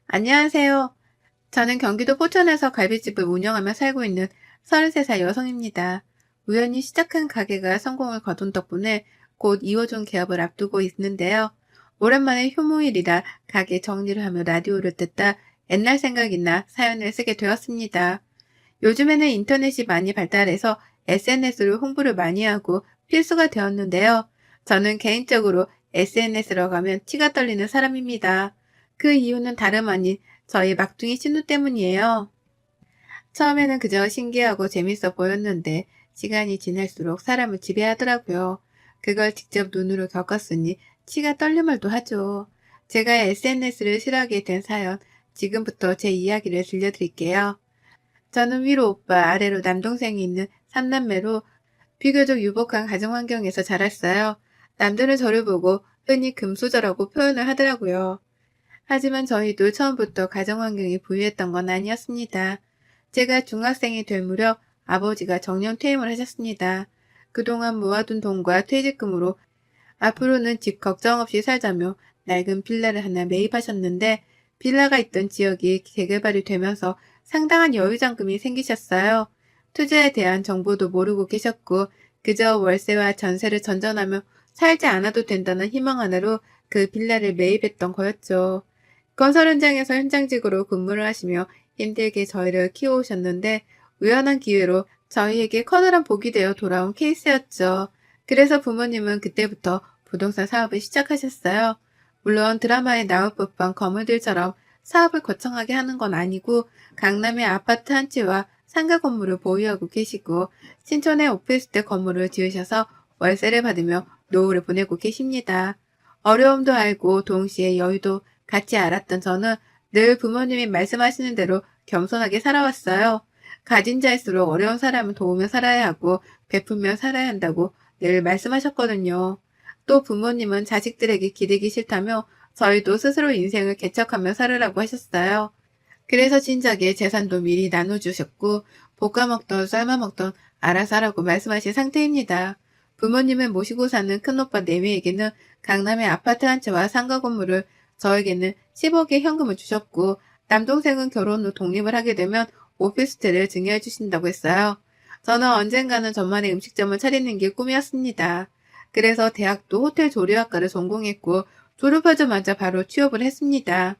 안녕하세요. 저는 경기도 포천에서 갈비집을 운영하며 살고 있는 33살 여성입니다. 우연히 시작한 가게가 성공을 거둔 덕분에 곧 2호점 개업을 앞두고 있는데요. 오랜만에 휴무일이라 가게 정리를 하며 라디오를 듣다 옛날 생각이 나 사연을 쓰게 되었습니다. 요즘에는 인터넷이 많이 발달해서 SNS로 홍보를 많이 하고 필수가 되었는데요. 저는 개인적으로 SNS로 가면 치가 떨리는 사람입니다. 그 이유는 다름 아닌 저희 막둥이 신우 때문이에요. 처음에는 그저 신기하고 재밌어 보였는데 시간이 지날수록 사람을 지배하더라고요. 그걸 직접 눈으로 겪었으니 치가 떨릴만도 하죠. 제가 SNS를 싫어하게 된 사연, 지금부터 제 이야기를 들려드릴게요. 저는 위로 오빠, 아래로 남동생이 있는 3남매로 비교적 유복한 가정 환경에서 자랐어요. 남들은 저를 보고 흔히 금수저라고 표현을 하더라고요. 하지만 저희도 처음부터 가정 환경이 부유했던 건 아니었습니다. 제가 중학생이 될 무렵 아버지가 정년 퇴임을 하셨습니다. 그동안 모아둔 돈과 퇴직금으로 앞으로는 집 걱정 없이 살자며 낡은 빌라를 하나 매입하셨는데 빌라가 있던 지역이 재개발이 되면서 상당한 여유자금이 생기셨어요. 투자에 대한 정보도 모르고 계셨고 그저 월세와 전세를 전전하며 살지 않아도 된다는 희망 하나로 그 빌라를 매입했던 거였죠. 건설 현장에서 현장직으로 근무를 하시며 힘들게 저희를 키워오셨는데 우연한 기회로 저희에게 커다란 복이 되어 돌아온 케이스였죠. 그래서 부모님은 그때부터 부동산 사업을 시작하셨어요. 물론 드라마에 나올 법한 거물들처럼 사업을 거창하게 하는 건 아니고 강남에 아파트 한 채와 상가 건물을 보유하고 계시고 신촌에 오피스텔 건물을 지으셔서 월세를 받으며 노후를 보내고 계십니다. 어려움도 알고 동시에 여유도 같이 알았던 저는 늘 부모님이 말씀하시는 대로 겸손하게 살아왔어요. 가진 자일수록 어려운 사람을 도우며 살아야 하고 베풀며 살아야 한다고 늘 말씀하셨거든요. 또 부모님은 자식들에게 기대기 싫다며 저희도 스스로 인생을 개척하며 살으라고 하셨어요. 그래서 진작에 재산도 미리 나눠주셨고 볶아먹던 삶아먹던 알아서 하라고 말씀하신 상태입니다. 부모님을 모시고 사는 큰오빠 내외에게는 강남의 아파트 한 채와 상가 건물을 저에게는 10억의 현금을 주셨고 남동생은 결혼 후 독립을 하게 되면 오피스텔을 증여해 주신다고 했어요. 저는 언젠가는 저만의 음식점을 차리는 게 꿈이었습니다. 그래서 대학도 호텔 조리학과를 전공했고 졸업하자마자 바로 취업을 했습니다.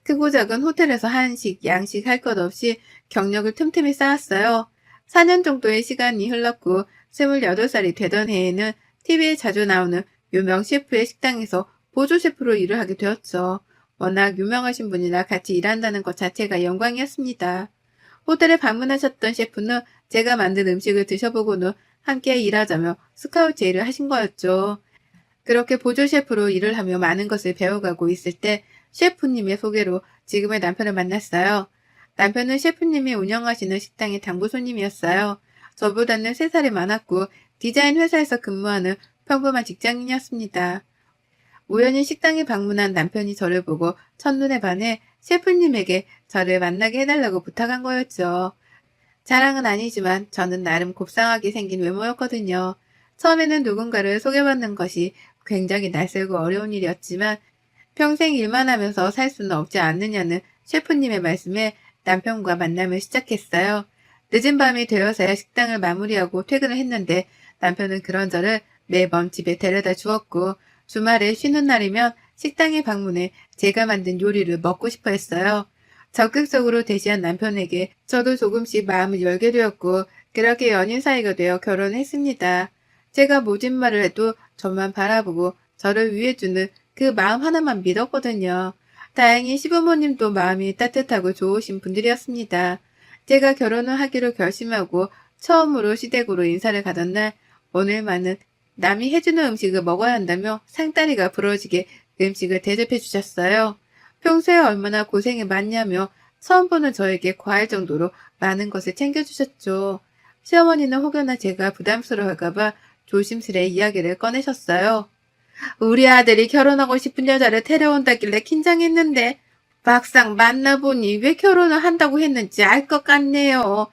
크고 작은 호텔에서 한식, 양식 할 것 없이 경력을 틈틈이 쌓았어요. 4년 정도의 시간이 흘렀고 28살이 되던 해에는 TV에 자주 나오는 유명 셰프의 식당에서 보조 셰프로 일을 하게 되었죠. 워낙 유명하신 분이라 같이 일한다는 것 자체가 영광이었습니다. 호텔에 방문하셨던 셰프는 제가 만든 음식을 드셔보고는 함께 일하자며 스카우트 제의를 하신 거였죠. 그렇게 보조 셰프로 일을 하며 많은 것을 배워가고 있을 때 셰프님의 소개로 지금의 남편을 만났어요. 남편은 셰프님이 운영하시는 식당의 당부 손님이었어요. 저보다는 3살이 많았고 디자인 회사에서 근무하는 평범한 직장인이었습니다. 우연히 식당에 방문한 남편이 저를 보고 첫눈에 반해 셰프님에게 저를 만나게 해달라고 부탁한 거였죠. 자랑은 아니지만 저는 나름 곱상하게 생긴 외모였거든요. 처음에는 누군가를 소개받는 것이 굉장히 낯설고 어려운 일이었지만 평생 일만 하면서 살 수는 없지 않느냐는 셰프님의 말씀에 남편과 만남을 시작했어요. 늦은 밤이 되어서야 식당을 마무리하고 퇴근을 했는데 남편은 그런 저를 매번 집에 데려다 주었고 주말에 쉬는 날이면 식당에 방문해 제가 만든 요리를 먹고 싶어 했어요. 적극적으로 대시한 남편에게 저도 조금씩 마음을 열게 되었고 그렇게 연인 사이가 되어 결혼했습니다. 제가 모진 말을 해도 저만 바라보고 저를 위해주는 그 마음 하나만 믿었거든요. 다행히 시부모님도 마음이 따뜻하고 좋으신 분들이었습니다. 제가 결혼을 하기로 결심하고 처음으로 시댁으로 인사를 가던 날 오늘만은 남이 해주는 음식을 먹어야 한다며 상다리가 부러지게 음식을 대접해 주셨어요. 평소에 얼마나 고생이 많냐며 처음 보는 저에게 과할 정도로 많은 것을 챙겨주셨죠. 시어머니는 혹여나 제가 부담스러울까봐 조심스레 이야기를 꺼내셨어요. 우리 아들이 결혼하고 싶은 여자를 데려온다길래 긴장했는데 막상 만나보니 왜 결혼을 한다고 했는지 알 것 같네요.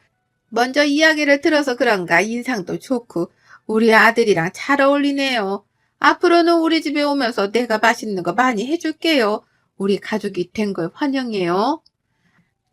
먼저 이야기를 들어서 그런가 인상도 좋고 우리 아들이랑 잘 어울리네요. 앞으로는 우리 집에 오면서 내가 맛있는 거 많이 해줄게요. 우리 가족이 된 걸 환영해요.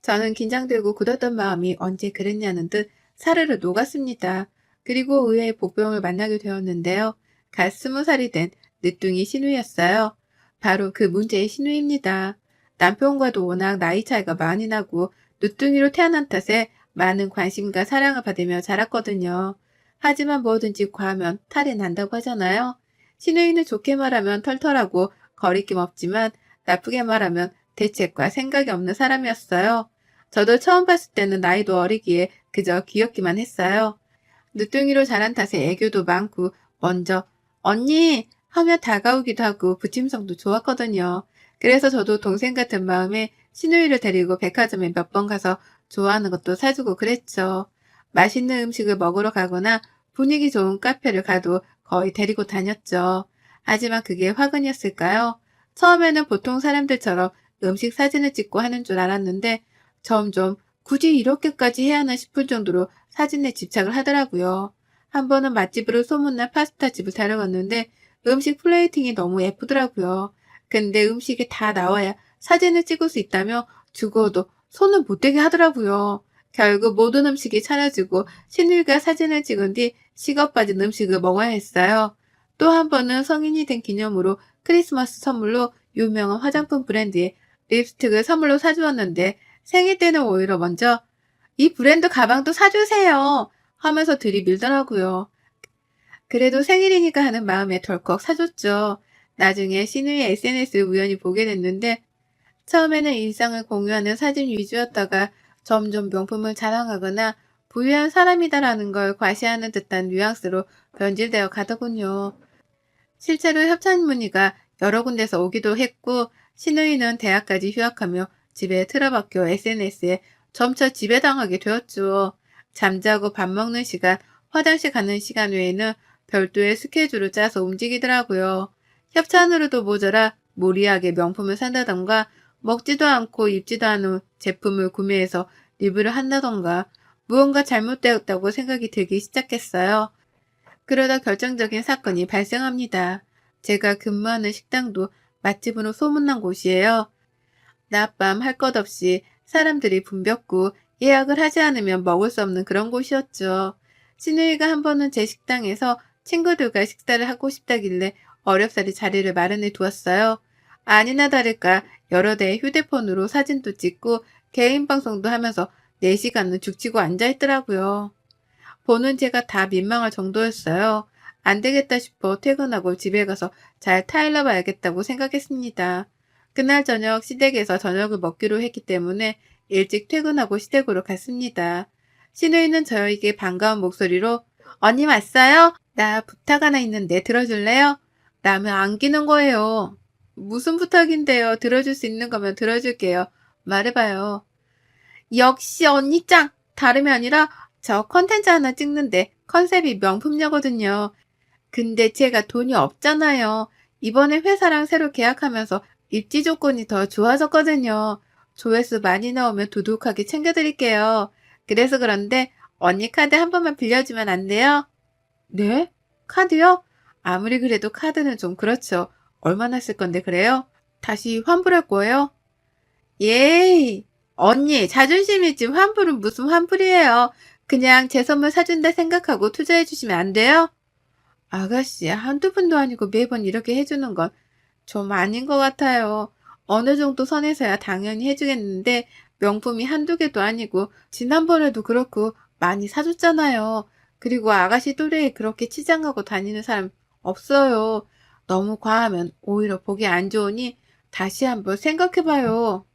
저는 긴장되고 굳었던 마음이 언제 그랬냐는 듯 사르르 녹았습니다. 그리고 의외의 복병을 만나게 되었는데요. 갓 20살이 된 늦둥이 신우였어요. 바로 그 문제의 신우입니다. 남편과도 워낙 나이 차이가 많이 나고 늦둥이로 태어난 탓에 많은 관심과 사랑을 받으며 자랐거든요. 하지만 뭐든지 과하면 탈이 난다고 하잖아요. 신우이는 좋게 말하면 털털하고 거리낌 없지만 나쁘게 말하면 대책과 생각이 없는 사람이었어요. 저도 처음 봤을 때는 나이도 어리기에 그저 귀엽기만 했어요. 늦둥이로 자란 탓에 애교도 많고 먼저 언니 하며 다가오기도 하고 부침성도 좋았거든요. 그래서 저도 동생 같은 마음에 신우이를 데리고 백화점에 몇 번 가서 좋아하는 것도 사주고 그랬죠. 맛있는 음식을 먹으러 가거나 분위기 좋은 카페를 가도 거의 데리고 다녔죠. 하지만 그게 화근이었을까요? 처음에는 보통 사람들처럼 음식 사진을 찍고 하는 줄 알았는데 점점 굳이 이렇게까지 해야 하나 싶을 정도로 사진에 집착을 하더라고요. 한 번은 맛집으로 소문난 파스타 집을 데려갔는데 음식 플레이팅이 너무 예쁘더라고요. 근데 음식이 다 나와야 사진을 찍을 수 있다며 죽어도 손을 못 대게 하더라고요. 결국 모든 음식이 차려지고 신우이가 사진을 찍은 뒤 식어 빠진 음식을 먹어야 했어요. 또 한 번은 성인이 된 기념으로 크리스마스 선물로 유명한 화장품 브랜드의 립스틱을 선물로 사주었는데 생일 때는 오히려 먼저 이 브랜드 가방도 사주세요 하면서 들이밀더라고요. 그래도 생일이니까 하는 마음에 덜컥 사줬죠. 나중에 신우의 SNS를 우연히 보게 됐는데 처음에는 일상을 공유하는 사진 위주였다가 점점 명품을 자랑하거나 부유한 사람이다라는 걸 과시하는 듯한 뉘앙스로 변질되어 가더군요. 실제로 협찬 문의가 여러 군데서 오기도 했고 신우이는 대학까지 휴학하며 집에 틀어박혀 SNS에 점차 지배당하게 되었죠. 잠자고 밥 먹는 시간, 화장실 가는 시간 외에는 별도의 스케줄을 짜서 움직이더라고요. 협찬으로도 모자라 무리하게 명품을 산다던가 먹지도 않고 입지도 않은 제품을 구매해서 리뷰를 한다던가 무언가 잘못되었다고 생각이 들기 시작했어요. 그러다 결정적인 사건이 발생합니다. 제가 근무하는 식당도 맛집으로 소문난 곳이에요. 낮밤 할 것 없이 사람들이 붐볐고 예약을 하지 않으면 먹을 수 없는 그런 곳이었죠. 신우이가 한 번은 제 식당에서 친구들과 식사를 하고 싶다길래 어렵사리 자리를 마련해 두었어요. 아니나 다를까 여러 대의 휴대폰으로 사진도 찍고 개인 방송도 하면서 4시간은 죽치고 앉아있더라고요. 보는 제가 다 민망할 정도였어요. 안 되겠다 싶어 퇴근하고 집에 가서 잘 타일러 봐야겠다고 생각했습니다. 그날 저녁 시댁에서 저녁을 먹기로 했기 때문에 일찍 퇴근하고 시댁으로 갔습니다. 신우이는 저에게 반가운 목소리로 언니 왔어요? 나 부탁 하나 있는데 들어줄래요? 라며 안기는 거예요. 무슨 부탁인데요? 들어줄 수 있는 거면 들어줄게요. 말해봐요. 역시 언니 짱! 다름이 아니라 저 컨텐츠 하나 찍는데 컨셉이 명품녀거든요. 근데 제가 돈이 없잖아요. 이번에 회사랑 새로 계약하면서 입지 조건이 더 좋아졌거든요. 조회수 많이 나오면 두둑하게 챙겨드릴게요. 그래서 그런데 언니 카드 한 번만 빌려주면 안 돼요? 네? 카드요? 아무리 그래도 카드는 좀 그렇죠. 얼마나 쓸 건데 그래요? 다시 환불할 거예요? 예이! 언니, 자존심이 지 환불은 무슨 환불이에요. 그냥 제 선물 사준다 생각하고 투자해 주시면 안 돼요? 아가씨, 한두 번도 아니고 매번 이렇게 해주는 건 좀 아닌 것 같아요. 어느 정도 선에서야 당연히 해주겠는데 명품이 한두 개도 아니고 지난번에도 그렇고 많이 사줬잖아요. 그리고 아가씨 또래에 그렇게 치장하고 다니는 사람 없어요. 너무 과하면 오히려 보기 안 좋으니 다시 한번 생각해봐요.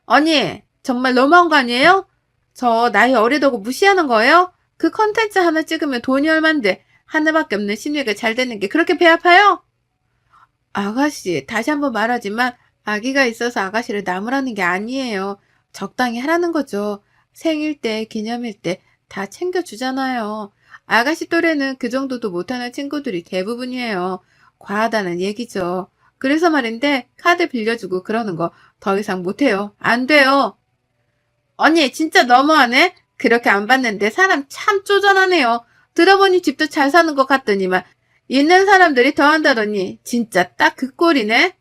언니, 정말 너무한 거 아니에요? 저 나이 어리다고 무시하는 거예요? 그 컨텐츠 하나 찍으면 돈이 얼만데 하나밖에 없는 신우이가 잘 되는 게 그렇게 배 아파요? 아가씨, 다시 한번 말하지만 아기가 있어서 아가씨를 나무라는 게 아니에요. 적당히 하라는 거죠. 생일 때, 기념일 때 다 챙겨주잖아요. 아가씨 또래는 그 정도도 못하는 친구들이 대부분이에요. 과하다는 얘기죠. 그래서 말인데 카드 빌려주고 그러는 거 더 이상 못해요. 안 돼요. 언니 진짜 너무하네. 그렇게 안 봤는데 사람 참 쪼잔하네요. 들어보니 집도 잘 사는 것 같더니만 있는 사람들이 더 한다더니 진짜 딱 그 꼴이네.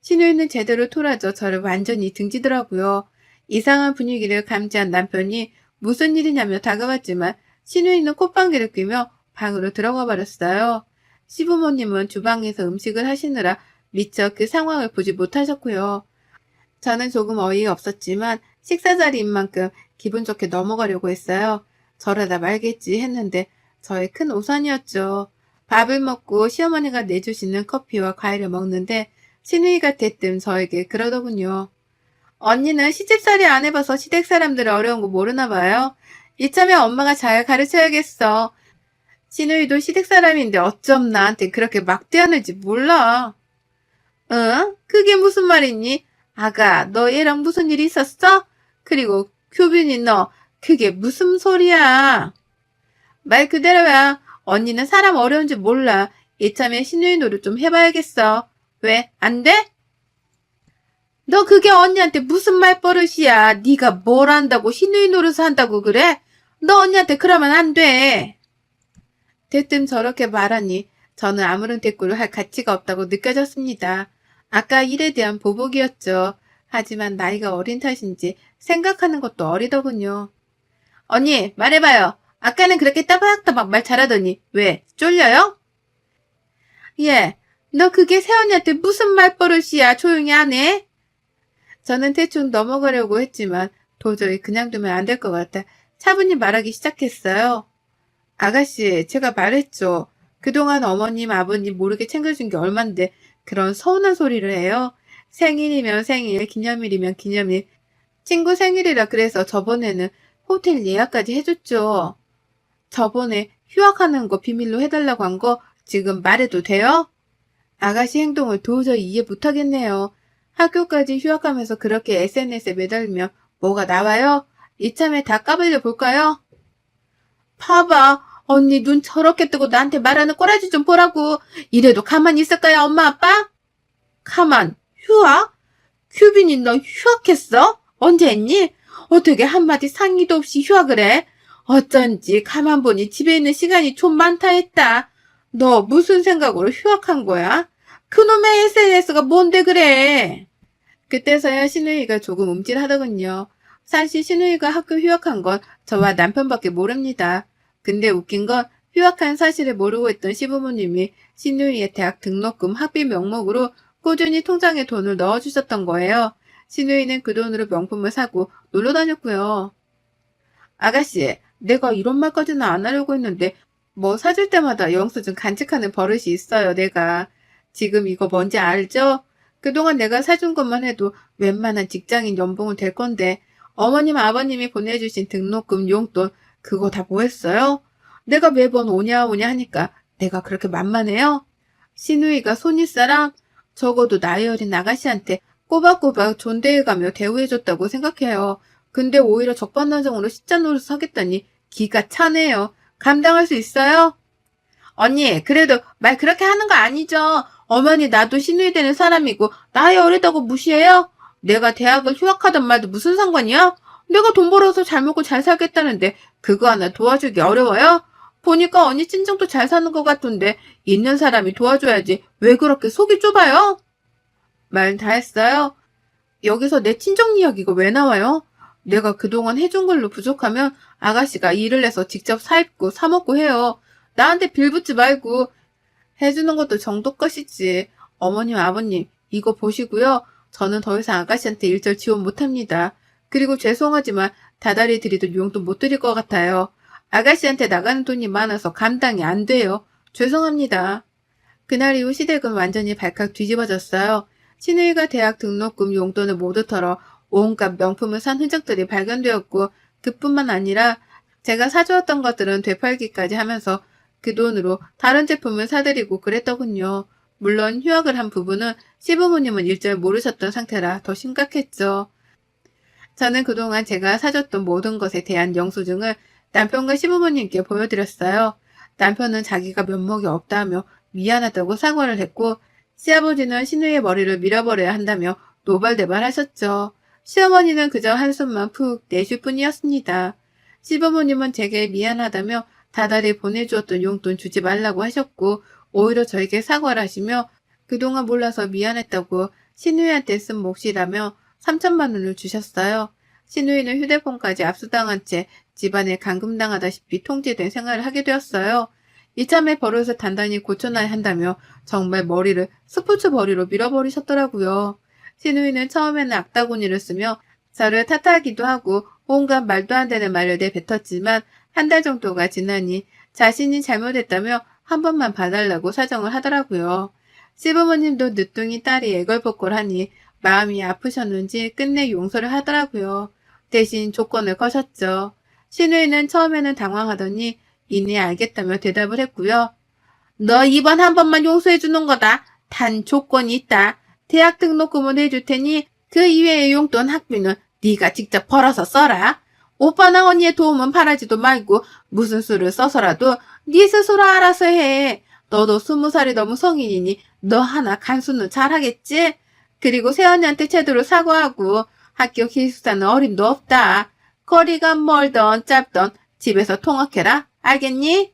신우이는 제대로 토라져 저를 완전히 등지더라고요. 이상한 분위기를 감지한 남편이 무슨 일이냐며 다가왔지만 신우이는 콧방귀를 뀌며 방으로 들어가 버렸어요. 시부모님은 주방에서 음식을 하시느라 미처 그 상황을 보지 못하셨고요. 저는 조금 어이가 없었지만 식사 자리인 만큼 기분 좋게 넘어가려고 했어요. 저러다 말겠지 했는데 저의 큰 오산이었죠. 밥을 먹고 시어머니가 내주시는 커피와 과일을 먹는데 신우이가 대뜸 저에게 그러더군요. 언니는 시집살이 안 해봐서 시댁 사람들 어려운 거 모르나 봐요. 이참에 엄마가 잘 가르쳐야겠어. 신우이도 시댁 사람인데 어쩜 나한테 그렇게 막대하는지 몰라. 응? 그게 무슨 말이니? 아가, 너 얘랑 무슨 일이 있었어? 그리고 규빈이 너, 그게 무슨 소리야? 말 그대로야. 언니는 사람 어려운지 몰라. 이참에 신우이 노릇 좀 해봐야겠어. 왜? 안 돼? 너 그게 언니한테 무슨 말버릇이야. 네가 뭘 안다고 신우이 노릇을 한다고 그래? 너 언니한테 그러면 안 돼. 대뜸 저렇게 말하니 저는 아무런 대꾸를 할 가치가 없다고 느껴졌습니다. 아까 일에 대한 보복이었죠. 하지만 나이가 어린 탓인지 생각하는 것도 어리더군요. 언니, 말해봐요. 아까는 그렇게 따박따박 말 잘하더니 왜, 쫄려요? 예, 너 그게 새언니한테 무슨 말버릇이야. 조용히 안 해? 저는 대충 넘어가려고 했지만 도저히 그냥 두면 안 될 것 같아 차분히 말하기 시작했어요. 아가씨, 제가 말했죠. 그동안 어머님, 아버님 모르게 챙겨준 게 얼만데 그런 서운한 소리를 해요. 생일이면 생일, 기념일이면 기념일. 친구 생일이라 그래서 저번에는 호텔 예약까지 해줬죠. 저번에 휴학하는 거 비밀로 해달라고 한 거 지금 말해도 돼요? 아가씨 행동을 도저히 이해 못하겠네요. 학교까지 휴학하면서 그렇게 SNS에 매달리면 뭐가 나와요? 이참에 다 까불려 볼까요? 봐봐. 언니 눈 저렇게 뜨고 나한테 말하는 꼬라지 좀 보라고. 이래도 가만히 있을까요, 엄마, 아빠? 가만, 휴학? 규빈이 너 휴학했어? 언제 했니? 어떻게 한마디 상의도 없이 휴학을 해? 어쩐지 가만 보니 집에 있는 시간이 좀 많다 했다. 너 무슨 생각으로 휴학한 거야? 그놈의 SNS가 뭔데 그래? 그때서야 신우이가 조금 움찔하더군요. 사실 신우이가 학교 휴학한 건 저와 남편밖에 모릅니다. 근데 웃긴 건 휴학한 사실을 모르고 있던 시부모님이 신우이의 대학 등록금 학비 명목으로 꾸준히 통장에 돈을 넣어주셨던 거예요. 신우이는 그 돈으로 명품을 사고 놀러 다녔고요. 아가씨, 내가 이런 말까지는 안 하려고 했는데 뭐 사줄 때마다 영수증 간직하는 버릇이 있어요, 내가. 지금 이거 뭔지 알죠? 그동안 내가 사준 것만 해도 웬만한 직장인 연봉은 될 건데 어머님, 아버님이 보내주신 등록금, 용돈 그거 다 뭐 했어요? 내가 매번 오냐 오냐 하니까 내가 그렇게 만만해요? 신우이가 손윗사람? 적어도 나이 어린 아가씨한테 꼬박꼬박 존대해가며 대우해줬다고 생각해요. 근데 오히려 적반하장으로 시자 노릇을 하겠다니 기가 차네요. 감당할 수 있어요? 언니, 그래도 말 그렇게 하는 거 아니죠? 어머니, 나도 신우이 되는 사람이고 나이 어리다고 무시해요? 내가 대학을 휴학하던 말도 무슨 상관이야? 내가 돈 벌어서 잘 먹고 잘 살겠다는데 그거 하나 도와주기 어려워요? 보니까 언니 친정도 잘 사는 것 같던데 있는 사람이 도와줘야지 왜 그렇게 속이 좁아요? 말 다 했어요? 여기서 내 친정 이야기가 왜 나와요? 내가 그동안 해준 걸로 부족하면 아가씨가 일을 내서 직접 사입고 사먹고 해요. 나한테 빌붙지 말고 해주는 것도 정도 것이지. 어머님, 아버님 이거 보시고요. 저는 더 이상 아가씨한테 일절 지원 못합니다. 그리고 죄송하지만 다달이 드리던 용돈 못 드릴 것 같아요. 아가씨한테 나가는 돈이 많아서 감당이 안 돼요. 죄송합니다. 그날 이후 시댁은 완전히 발칵 뒤집어졌어요. 신우이가 대학 등록금 용돈을 모두 털어 온갖 명품을 산 흔적들이 발견되었고 그뿐만 아니라 제가 사주었던 것들은 되팔기까지 하면서 그 돈으로 다른 제품을 사드리고 그랬더군요. 물론 휴학을 한 부분은 시부모님은 일절 모르셨던 상태라 더 심각했죠. 저는 그동안 제가 사줬던 모든 것에 대한 영수증을 남편과 시부모님께 보여드렸어요. 남편은 자기가 면목이 없다며 미안하다고 사과를 했고 시아버지는 신우의 머리를 밀어버려야 한다며 노발대발하셨죠. 시어머니는 그저 한숨만 푹 내쉴 뿐이었습니다. 시부모님은 제게 미안하다며 다달이 보내주었던 용돈 주지 말라고 하셨고 오히려 저에게 사과를 하시며 그동안 몰라서 미안했다고 신우이한테 쓴 몫이라며 3천만 원을 주셨어요. 신우이는 휴대폰까지 압수당한 채 집안에 감금당하다시피 통제된 생활을 하게 되었어요. 이참에 버릇을 단단히 고쳐놔야 한다며 정말 머리를 스포츠 머리로 밀어버리셨더라고요. 신우이는 처음에는 악다구니를 쓰며 저를 탓하기도 하고 온갖 말도 안 되는 말을 내뱉었지만 한 달 정도가 지나니 자신이 잘못했다며 한 번만 봐달라고 사정을 하더라고요. 시부모님도 늦둥이 딸이 애걸복걸하니 마음이 아프셨는지 끝내 용서를 하더라고요. 대신 조건을 거셨죠. 신우이는 처음에는 당황하더니 이내 알겠다며 대답을 했고요. 너 이번 한 번만 용서해 주는 거다. 단 조건이 있다. 대학 등록금은 해줄 테니 그 이외의 용돈 학비는 네가 직접 벌어서 써라. 오빠나 언니의 도움은 바라지도 말고 무슨 수를 써서라도 네 스스로 알아서 해. 너도 20살이 넘은 성인이니 너 하나 간수는 잘하겠지? 그리고 새언니한테 제대로 사과하고 학교 기숙사는 어림도 없다. 거리가 멀던 짧던 집에서 통학해라. 알겠니?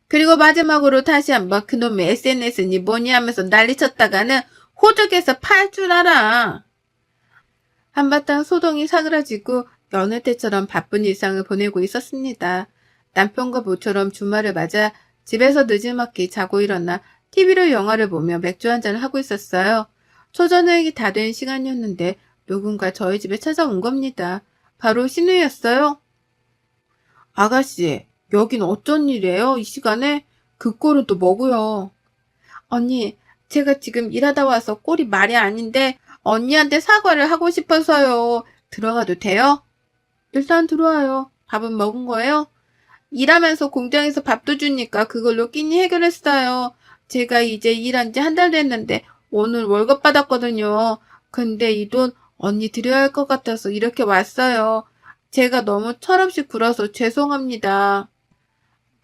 그리고 마지막으로 다시 한번 그놈의 SNS니 뭐니 하면서 난리쳤다가는 호적에서 팔 줄 알아. 한바탕 소동이 사그라지고 여느 때처럼 바쁜 일상을 보내고 있었습니다. 남편과 모처럼 주말을 맞아 집에서 늦지막히 자고 일어나 TV로 영화를 보며 맥주 한잔을 하고 있었어요. 초저녁이 다 된 시간이었는데 누군가 저희 집에 찾아온 겁니다. 바로 신우였어요. 아가씨, 여긴 어쩐 일이에요? 이 시간에? 그 꼴은 또 뭐고요? 언니, 제가 지금 일하다 와서 꼴이 말이 아닌데 언니한테 사과를 하고 싶어서요. 들어가도 돼요? 일단 들어와요. 밥은 먹은 거예요? 일하면서 공장에서 밥도 주니까 그걸로 끼니 해결했어요. 제가 이제 일한 지 한 달 됐는데 오늘 월급 받았거든요. 근데 이 돈 언니 드려야 할 것 같아서 이렇게 왔어요. 제가 너무 철없이 굴어서 죄송합니다.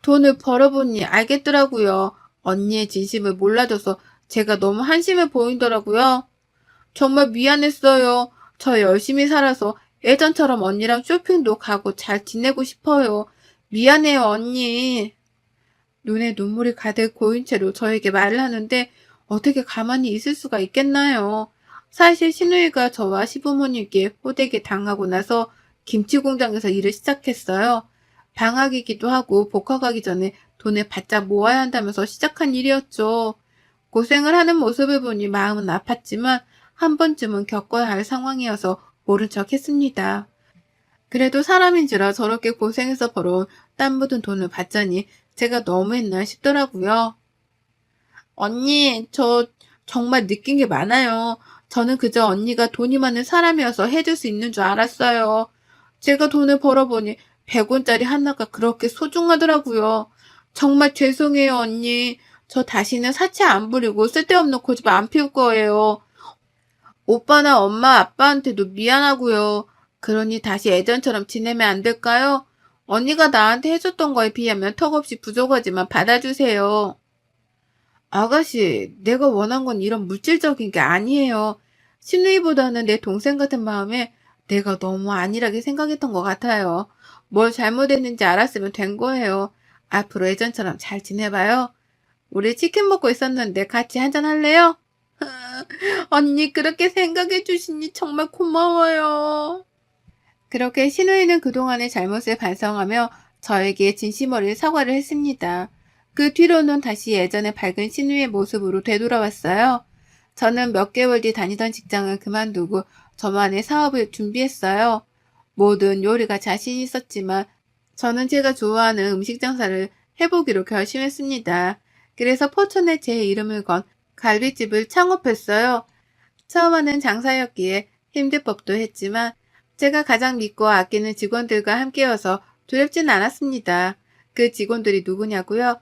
돈을 벌어보니 알겠더라고요. 언니의 진심을 몰라줘서 제가 너무 한심해 보이더라고요. 정말 미안했어요. 저 열심히 살아서 예전처럼 언니랑 쇼핑도 가고 잘 지내고 싶어요. 미안해요, 언니. 눈에 눈물이 가득 고인 채로 저에게 말을 하는데 어떻게 가만히 있을 수가 있겠나요? 사실 신우이가 저와 시부모님께 호되게 당하고 나서 김치 공장에서 일을 시작했어요. 방학이기도 하고 복학하기 전에 돈을 바짝 모아야 한다면서 시작한 일이었죠. 고생을 하는 모습을 보니 마음은 아팠지만 한 번쯤은 겪어야 할 상황이어서 모른 척 했습니다. 그래도 사람인지라 저렇게 고생해서 벌어온 땀 묻은 돈을 받자니 제가 너무했나 싶더라고요. 언니, 저 정말 느낀 게 많아요. 저는 그저 언니가 돈이 많은 사람이어서 해줄 수 있는 줄 알았어요. 제가 돈을 벌어보니 100원짜리 하나가 그렇게 소중하더라고요. 정말 죄송해요, 언니. 저 다시는 사치 안 부리고 쓸데없는 고집 안 피울 거예요. 오빠나 엄마, 아빠한테도 미안하고요. 그러니 다시 예전처럼 지내면 안 될까요? 언니가 나한테 해줬던 거에 비하면 턱없이 부족하지만 받아주세요. 아가씨, 내가 원한 건 이런 물질적인 게 아니에요. 신우이보다는 내 동생 같은 마음에 내가 너무 안일하게 생각했던 것 같아요. 뭘 잘못했는지 알았으면 된 거예요. 앞으로 예전처럼 잘 지내봐요. 우리 치킨 먹고 있었는데 같이 한잔 할래요? 언니 그렇게 생각해 주시니 정말 고마워요. 그렇게 신우이는 그동안의 잘못을 반성하며 저에게 진심 어린 사과를 했습니다. 그 뒤로는 다시 예전의 밝은 신우이의 모습으로 되돌아왔어요. 저는 몇 개월 뒤 다니던 직장을 그만두고 저만의 사업을 준비했어요. 모든 요리가 자신 있었지만 저는 제가 좋아하는 음식 장사를 해보기로 결심했습니다. 그래서 포천에 제 이름을 건 갈비집을 창업했어요. 처음에는 장사였기에 힘들 법도 했지만 제가 가장 믿고 아끼는 직원들과 함께여서 두렵진 않았습니다. 그 직원들이 누구냐고요?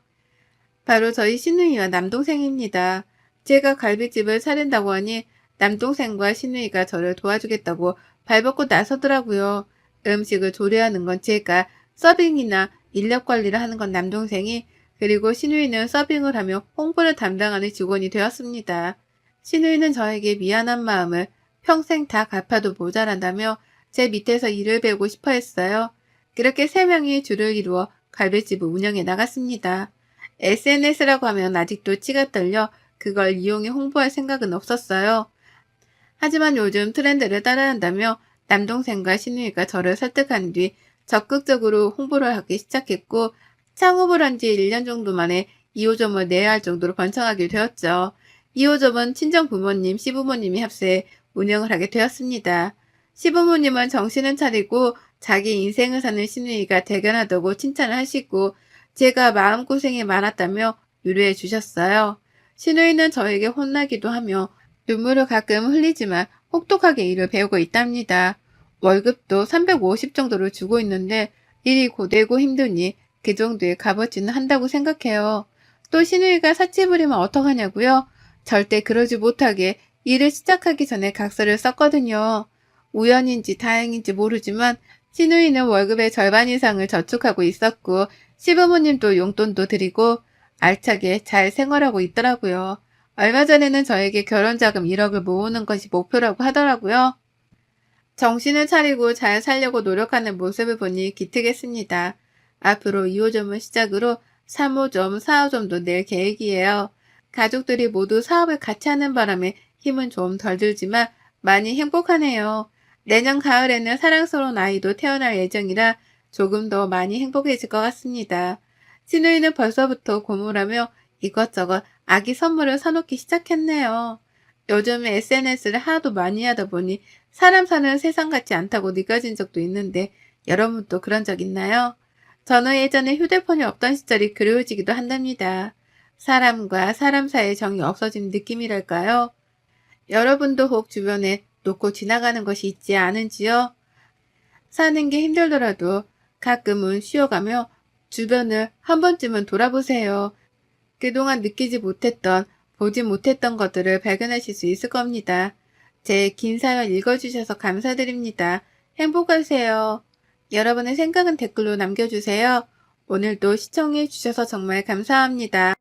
바로 저희 시누이와 남동생입니다. 제가 갈비집을 차린다고 하니 남동생과 시누이가 저를 도와주겠다고 발벗고 나서더라고요. 음식을 조리하는 건 제가, 서빙이나 인력 관리를 하는 건 남동생이, 그리고 시누이는 서빙을 하며 홍보를 담당하는 직원이 되었습니다. 시누이는 저에게 미안한 마음을 평생 다 갚아도 모자란다며 제 밑에서 일을 배우고 싶어 했어요. 그렇게 세 명이 줄을 이루어 갈비집을 운영해 나갔습니다. SNS라고 하면 아직도 치가 떨려 그걸 이용해 홍보할 생각은 없었어요. 하지만 요즘 트렌드를 따라한다며 남동생과 시누이가 저를 설득한 뒤 적극적으로 홍보를 하기 시작했고, 창업을 한 지 1년 정도 만에 2호점을 내야 할 정도로 번창하게 되었죠. 2호점은 친정 부모님, 시부모님이 합세해 운영을 하게 되었습니다. 시부모님은 정신은 차리고 자기 인생을 사는 시누이가 대견하다고 칭찬을 하시고, 제가 마음고생이 많았다며 위로해 주셨어요. 시누이는 저에게 혼나기도 하며 눈물을 가끔 흘리지만 혹독하게 일을 배우고 있답니다. 월급도 350 정도를 주고 있는데 일이 고되고 힘드니 그 정도의 값어치는 한다고 생각해요. 또 시누이가 사치 부리면 어떡하냐고요? 절대 그러지 못하게 일을 시작하기 전에 각서를 썼거든요. 우연인지 다행인지 모르지만 시누이는 월급의 절반 이상을 저축하고 있었고, 시부모님도 용돈도 드리고 알차게 잘 생활하고 있더라고요. 얼마 전에는 저에게 결혼자금 1억을 모으는 것이 목표라고 하더라고요. 정신을 차리고 잘 살려고 노력하는 모습을 보니 기특했습니다. 앞으로 2호점을 시작으로 3호점, 4호점도 낼 계획이에요. 가족들이 모두 사업을 같이 하는 바람에 힘은 좀 덜 들지만 많이 행복하네요. 내년 가을에는 사랑스러운 아이도 태어날 예정이라 조금 더 많이 행복해질 것 같습니다. 시누이는 벌써부터 고물하며 이것저것 아기 선물을 사놓기 시작했네요. 요즘에 SNS를 하도 많이 하다 보니 사람 사는 세상 같지 않다고 느껴진 적도 있는데, 여러분도 그런 적 있나요? 저는 예전에 휴대폰이 없던 시절이 그리워지기도 한답니다. 사람과 사람 사이의 정이 없어진 느낌이랄까요? 여러분도 혹 주변에 놓고 지나가는 것이 있지 않은지요? 사는 게 힘들더라도 가끔은 쉬어가며 주변을 한 번쯤은 돌아보세요. 그동안 느끼지 못했던, 보지 못했던 것들을 발견하실 수 있을 겁니다. 제 긴 사연 읽어주셔서 감사드립니다. 행복하세요. 여러분의 생각은 댓글로 남겨주세요. 오늘도 시청해주셔서 정말 감사합니다.